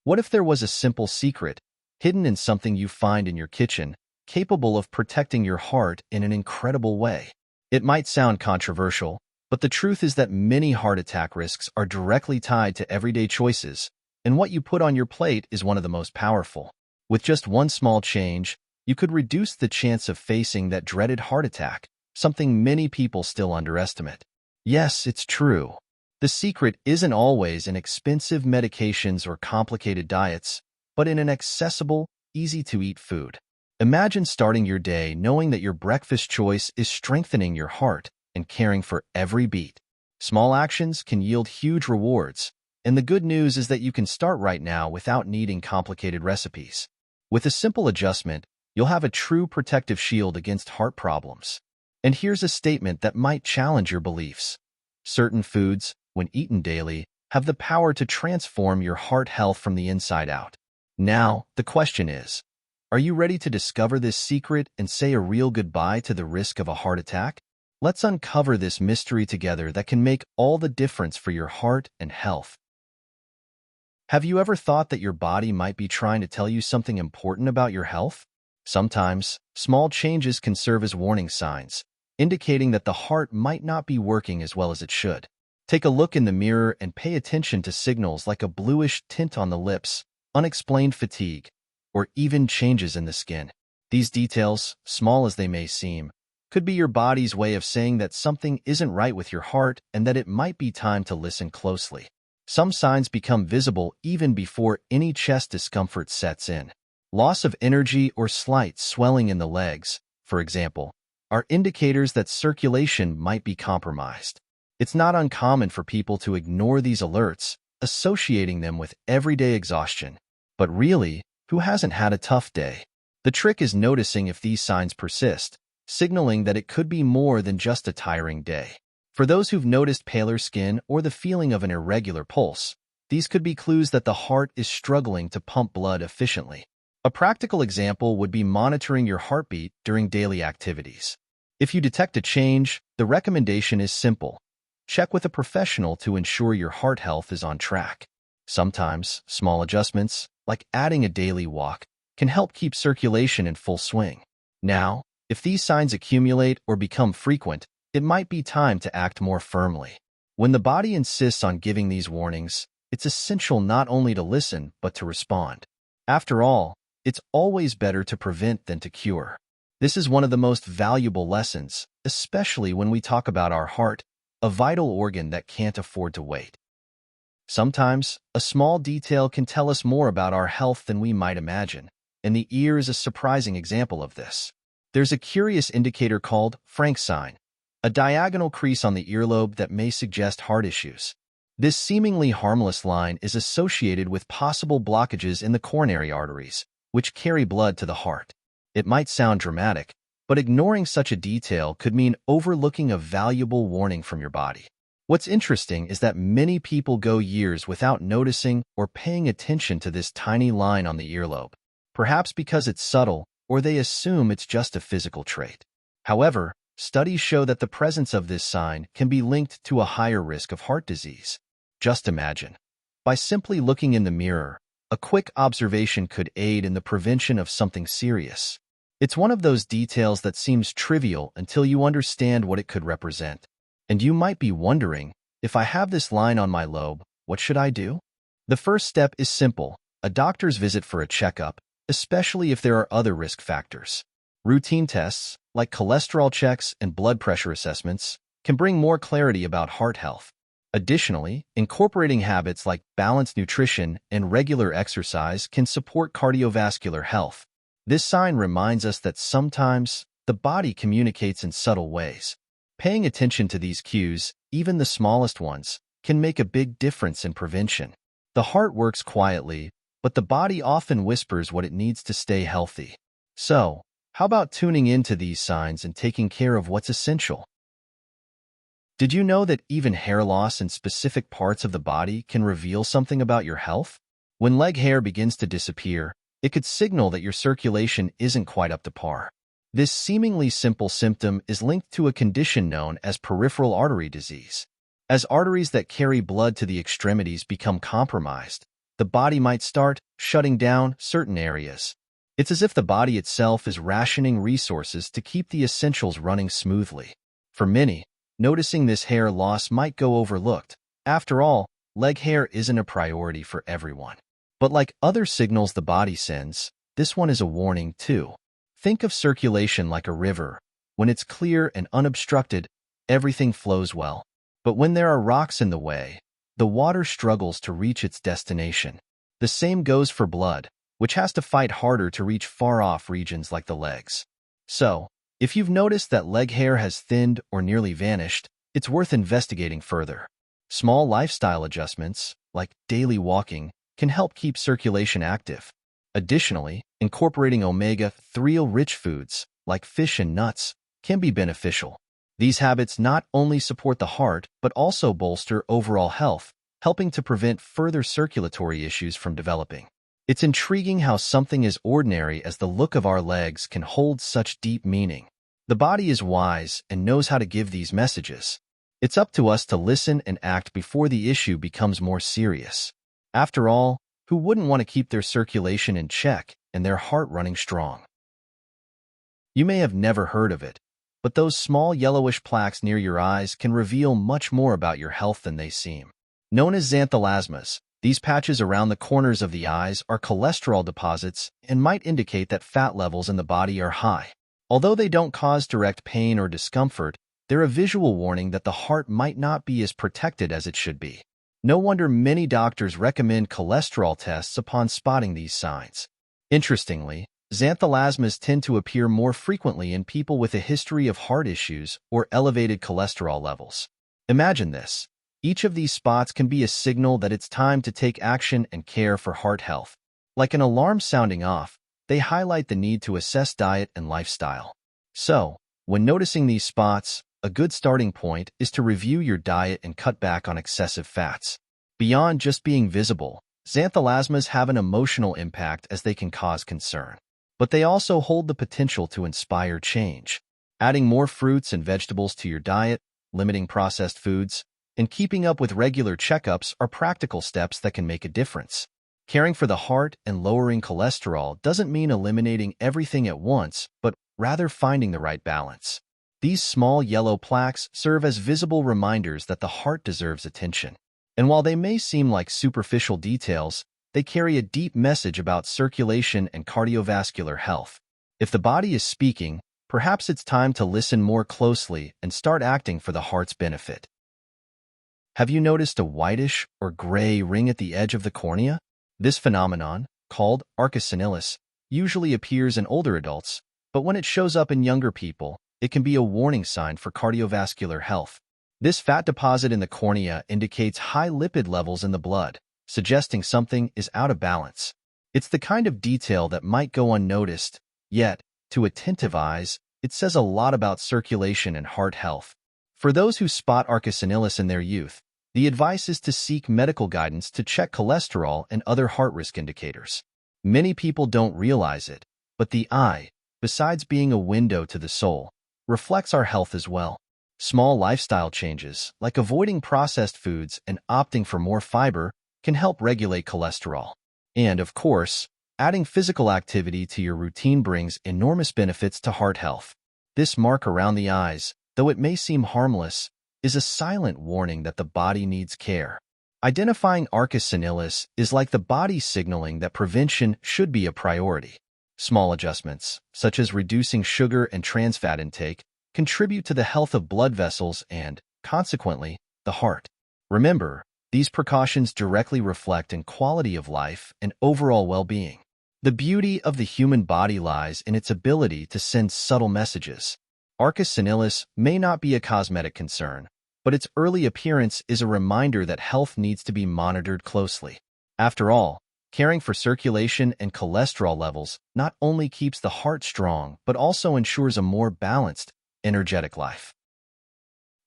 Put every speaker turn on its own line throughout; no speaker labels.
What if there was a simple secret, hidden in something you find in your kitchen, capable of protecting your heart in an incredible way? It might sound controversial, but the truth is that many heart attack risks are directly tied to everyday choices, and what you put on your plate is one of the most powerful. With just one small change, you could reduce the chance of facing that dreaded heart attack, something many people still underestimate. Yes, it's true. The secret isn't always in expensive medications or complicated diets, but in an accessible, easy-to-eat food. Imagine starting your day knowing that your breakfast choice is strengthening your heart and caring for every beat. Small actions can yield huge rewards, and the good news is that you can start right now without needing complicated recipes. With a simple adjustment, you'll have a true protective shield against heart problems. And here's a statement that might challenge your beliefs. Certain foods, when eaten daily, have the power to transform your heart health from the inside out. Now, the question is, are you ready to discover this secret and say a real goodbye to the risk of a heart attack? Let's uncover this mystery together that can make all the difference for your heart and health. Have you ever thought that your body might be trying to tell you something important about your health? Sometimes, small changes can serve as warning signs, indicating that the heart might not be working as well as it should. Take a look in the mirror and pay attention to signals like a bluish tint on the lips, unexplained fatigue, or even changes in the skin. These details, small as they may seem, could be your body's way of saying that something isn't right with your heart and that it might be time to listen closely. Some signs become visible even before any chest discomfort sets in. Loss of energy or slight swelling in the legs, for example, are indicators that circulation might be compromised. It's not uncommon for people to ignore these alerts, associating them with everyday exhaustion. But really, who hasn't had a tough day? The trick is noticing if these signs persist, signaling that it could be more than just a tiring day. For those who've noticed paler skin or the feeling of an irregular pulse, these could be clues that the heart is struggling to pump blood efficiently. A practical example would be monitoring your heartbeat during daily activities. If you detect a change, the recommendation is simple. Check with a professional to ensure your heart health is on track. Sometimes, small adjustments, like adding a daily walk, can help keep circulation in full swing. Now, if these signs accumulate or become frequent, it might be time to act more firmly. When the body insists on giving these warnings, it's essential not only to listen but to respond. After all, it's always better to prevent than to cure. This is one of the most valuable lessons, especially when we talk about our heart, a vital organ that can't afford to wait. Sometimes, a small detail can tell us more about our health than we might imagine, and the ear is a surprising example of this. There's a curious indicator called Frank's sign, a diagonal crease on the earlobe that may suggest heart issues. This seemingly harmless line is associated with possible blockages in the coronary arteries, which carry blood to the heart. It might sound dramatic, but ignoring such a detail could mean overlooking a valuable warning from your body. What's interesting is that many people go years without noticing or paying attention to this tiny line on the earlobe, perhaps because it's subtle or they assume it's just a physical trait. However, studies show that the presence of this sign can be linked to a higher risk of heart disease. Just imagine, by simply looking in the mirror, a quick observation could aid in the prevention of something serious. It's one of those details that seems trivial until you understand what it could represent. And you might be wondering, if I have this line on my lobe, what should I do? The first step is simple, a doctor's visit for a checkup, especially if there are other risk factors. Routine tests, like cholesterol checks and blood pressure assessments, can bring more clarity about heart health. Additionally, incorporating habits like balanced nutrition and regular exercise can support cardiovascular health. This sign reminds us that sometimes the body communicates in subtle ways. Paying attention to these cues, even the smallest ones, can make a big difference in prevention. The heart works quietly, but the body often whispers what it needs to stay healthy. So, how about tuning into these signs and taking care of what's essential? Did you know that even hair loss in specific parts of the body can reveal something about your health? When leg hair begins to disappear, it could signal that your circulation isn't quite up to par. This seemingly simple symptom is linked to a condition known as peripheral artery disease. As arteries that carry blood to the extremities become compromised, the body might start shutting down certain areas. It's as if the body itself is rationing resources to keep the essentials running smoothly. For many, noticing this hair loss might go overlooked. After all, leg hair isn't a priority for everyone. But like other signals the body sends, this one is a warning too. Think of circulation like a river. When it's clear and unobstructed, everything flows well. But when there are rocks in the way, the water struggles to reach its destination. The same goes for blood, which has to fight harder to reach far-off regions like the legs. So, if you've noticed that leg hair has thinned or nearly vanished, it's worth investigating further. Small lifestyle adjustments, like daily walking, can help keep circulation active. Additionally, incorporating omega-3-rich foods, like fish and nuts, can be beneficial. These habits not only support the heart, but also bolster overall health, helping to prevent further circulatory issues from developing. It's intriguing how something as ordinary as the look of our legs can hold such deep meaning. The body is wise and knows how to give these messages. It's up to us to listen and act before the issue becomes more serious. After all, who wouldn't want to keep their circulation in check and their heart running strong? You may have never heard of it, but those small yellowish plaques near your eyes can reveal much more about your health than they seem. Known as xanthelasmas, these patches around the corners of the eyes are cholesterol deposits and might indicate that fat levels in the body are high. Although they don't cause direct pain or discomfort, they're a visual warning that the heart might not be as protected as it should be. No wonder many doctors recommend cholesterol tests upon spotting these signs. Interestingly, xanthelasmas tend to appear more frequently in people with a history of heart issues or elevated cholesterol levels. Imagine this. Each of these spots can be a signal that it's time to take action and care for heart health. Like an alarm sounding off, they highlight the need to assess diet and lifestyle. So, when noticing these spots, a good starting point is to review your diet and cut back on excessive fats. Beyond just being visible, xanthelasmas have an emotional impact as they can cause concern. But they also hold the potential to inspire change. Adding more fruits and vegetables to your diet, limiting processed foods, and keeping up with regular checkups are practical steps that can make a difference. Caring for the heart and lowering cholesterol doesn't mean eliminating everything at once, but rather finding the right balance. These small yellow plaques serve as visible reminders that the heart deserves attention. And while they may seem like superficial details, they carry a deep message about circulation and cardiovascular health. If the body is speaking, perhaps it's time to listen more closely and start acting for the heart's benefit. Have you noticed a whitish or gray ring at the edge of the cornea? This phenomenon, called arcocinilis, usually appears in older adults, but when it shows up in younger people, it can be a warning sign for cardiovascular health. This fat deposit in the cornea indicates high lipid levels in the blood, suggesting something is out of balance. It's the kind of detail that might go unnoticed, yet, to attentive eyes, it says a lot about circulation and heart health. For those who spot arcocinilis in their youth, the advice is to seek medical guidance to check cholesterol and other heart risk indicators. Many people don't realize it, but the eye, besides being a window to the soul, reflects our health as well. Small lifestyle changes, like avoiding processed foods and opting for more fiber, can help regulate cholesterol. And, of course, adding physical activity to your routine brings enormous benefits to heart health. This mark around the eyes, though it may seem harmless, is a silent warning that the body needs care. Identifying arcocinilis is like the body signaling that prevention should be a priority. Small adjustments, such as reducing sugar and trans fat intake, contribute to the health of blood vessels and, consequently, the heart. Remember, these precautions directly reflect in quality of life and overall well-being. The beauty of the human body lies in its ability to send subtle messages. Arcocinilis may not be a cosmetic concern, but its early appearance is a reminder that health needs to be monitored closely. After all, caring for circulation and cholesterol levels not only keeps the heart strong, but also ensures a more balanced, energetic life.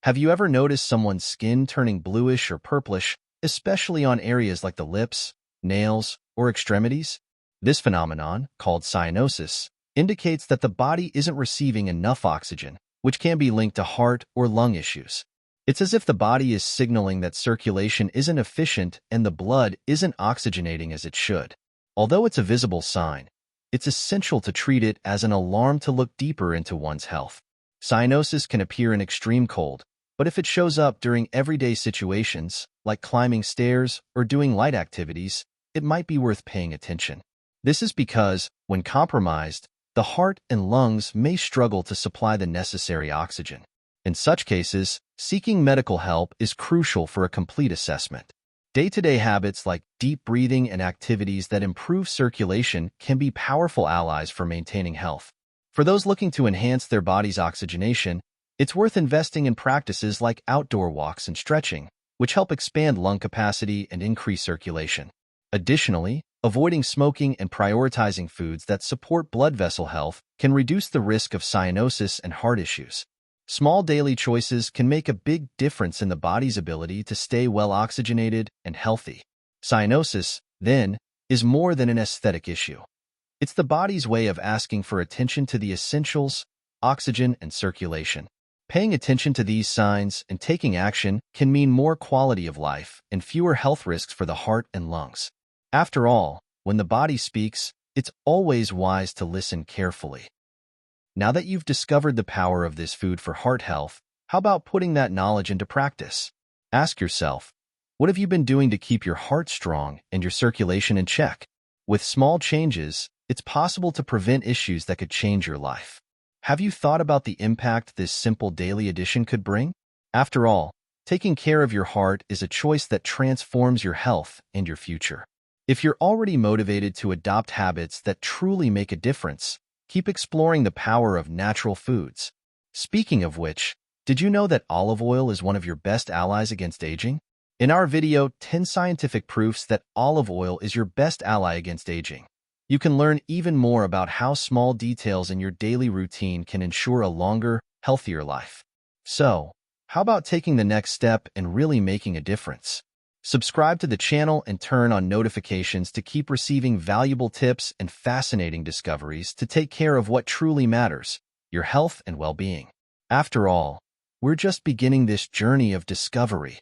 Have you ever noticed someone's skin turning bluish or purplish, especially on areas like the lips, nails, or extremities? This phenomenon, called cyanosis, indicates that the body isn't receiving enough oxygen, which can be linked to heart or lung issues. It's as if the body is signaling that circulation isn't efficient and the blood isn't oxygenating as it should. Although it's a visible sign, it's essential to treat it as an alarm to look deeper into one's health. Cyanosis can appear in extreme cold, but if it shows up during everyday situations, like climbing stairs or doing light activities, it might be worth paying attention. This is because, when compromised, the heart and lungs may struggle to supply the necessary oxygen. In such cases, seeking medical help is crucial for a complete assessment. Day-to-day habits like deep breathing and activities that improve circulation can be powerful allies for maintaining health. For those looking to enhance their body's oxygenation, it's worth investing in practices like outdoor walks and stretching, which help expand lung capacity and increase circulation. Additionally, avoiding smoking and prioritizing foods that support blood vessel health can reduce the risk of cyanosis and heart issues. Small daily choices can make a big difference in the body's ability to stay well oxygenated and healthy. Cyanosis, then, is more than an aesthetic issue. It's the body's way of asking for attention to the essentials, oxygen, and circulation. Paying attention to these signs and taking action can mean more quality of life and fewer health risks for the heart and lungs. After all, when the body speaks, it's always wise to listen carefully. Now that you've discovered the power of this food for heart health, how about putting that knowledge into practice? Ask yourself, what have you been doing to keep your heart strong and your circulation in check? With small changes, it's possible to prevent issues that could change your life. Have you thought about the impact this simple daily addition could bring? After all, taking care of your heart is a choice that transforms your health and your future. If you're already motivated to adopt habits that truly make a difference, keep exploring the power of natural foods. Speaking of which, did you know that olive oil is one of your best allies against aging? In our video, 10 scientific proofs that olive oil is your best ally against aging, you can learn even more about how small details in your daily routine can ensure a longer, healthier life. So, how about taking the next step and really making a difference? Subscribe to the channel and turn on notifications to keep receiving valuable tips and fascinating discoveries to take care of what truly matters, your health and well-being. After all, we're just beginning this journey of discovery.